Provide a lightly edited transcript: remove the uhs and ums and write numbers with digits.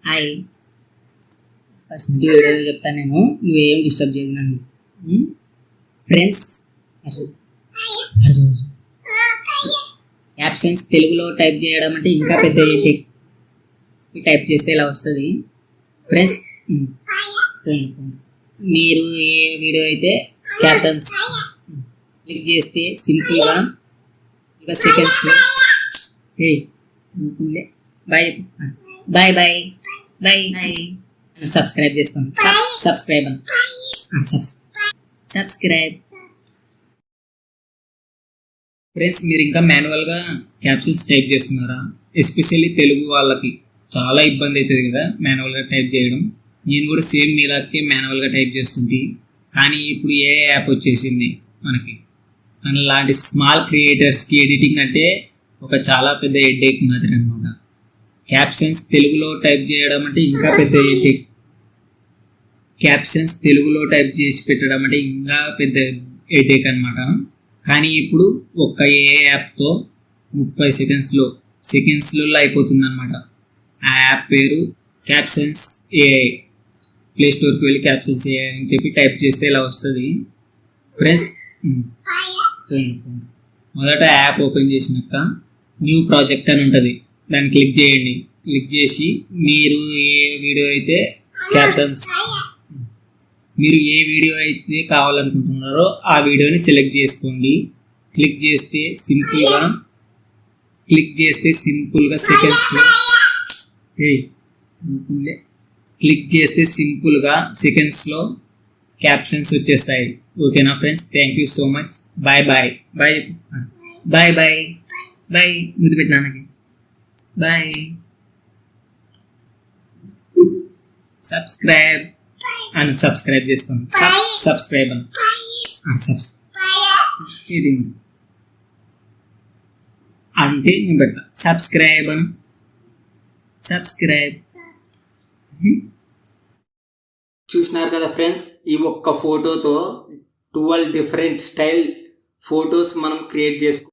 Hi. First video చెప్తాను నేను, నువ్వేం డిస్టర్బ్ చేయదు నన్ను. ఫ్రెండ్స్, యాబ్సెన్స్ తెలుగులో టైప్ చేయడం అంటే ఇంకా పెద్ద టైప్ చేస్తే ఇలా వస్తుంది. ఫ్రెండ్స్, మీరు ఏ వీడియో అయితే క్యాప్షన్స్ క్లిక్ చేస్తే సింపుల్గా ఇంకా సెకండ్స్లో bye bye bye bye bye subscribe చేసుకోండి. సబ్స్క్రైబ్. ఫ్రెండ్స్, మీరు ఇంకా మాన్యువల్గా క్యాప్షన్స్ టైప్ చేస్తున్నారా? ఎస్పెషల్లీ తెలుగు వాళ్ళకి చాలా ఇబ్బంది అవుతుంది కదా మాన్యువల్గా టైప్ చేయడం. నేను కూడా సేమ్ మీలాగే మాన్యువల్గా టైప్ చేస్తుంటే, కానీ ఇప్పుడు ఏ యాప్ వచ్చేసింది మనకి. అలాంటి స్మాల్ క్రియేటర్స్కి ఎడిటింగ్ అంటే ఒక చాలా పెద్ద హెడ్ఏక్ మాదిరి అనమాట. క్యాప్షన్స్ తెలుగులో టైప్ చేయడం అంటే ఇంకా పెద్ద హెడ్ఏక్. క్యాప్షన్స్ తెలుగులో టైప్ చేసి పెట్టడం అంటే ఇంకా పెద్ద హెడ్ఏక్ అనమాట. కానీ ఇప్పుడు ఒక్క ఏ యాప్తో 30 సెకండ్స్లలో అయిపోతుంది అనమాట. ఆ యాప్ పేరు క్యాప్షన్స్ ఏఐ. ప్లే స్టోర్కి వెళ్ళి క్యాప్షన్స్ ఏఐ అని చెప్పి టైప్ చేస్తే ఇలా వస్తుంది. ఫ్రెండ్స్, మొదట యాప్ ఓపెన్ చేసినాక న్యూ ప్రాజెక్ట్ అని ఉంటుంది, దాన్ని క్లిక్ చేయండి. క్లిక్ చేసి మీరు ఏ వీడియో అయితే కావాలనుకుంటున్నారో ఆ వీడియోని సెలెక్ట్ చేసుకోండి. క్లిక్ చేస్తే సెకండ్స్లో క్యాప్షన్స్ వచ్చేస్తాయి. ఓకేనా friends? Thank you so much. Bye bye bye bye bye bye. ముద్దు పెట్టినానకి బాయ్. సబ్స్క్రైబ్ చేసుకోండి. సబ్స్క్రైబ్ చేది అంటే నేను పెడతా. సబ్స్క్రైబ్. చూసినారు కదా ఫ్రెండ్స్, ఈ ఒక్క ఫోటోతో 12 డిఫరెంట్ స్టైల్ ఫొటోస్ మనం క్రియేట్ చేసుకోవచ్చు.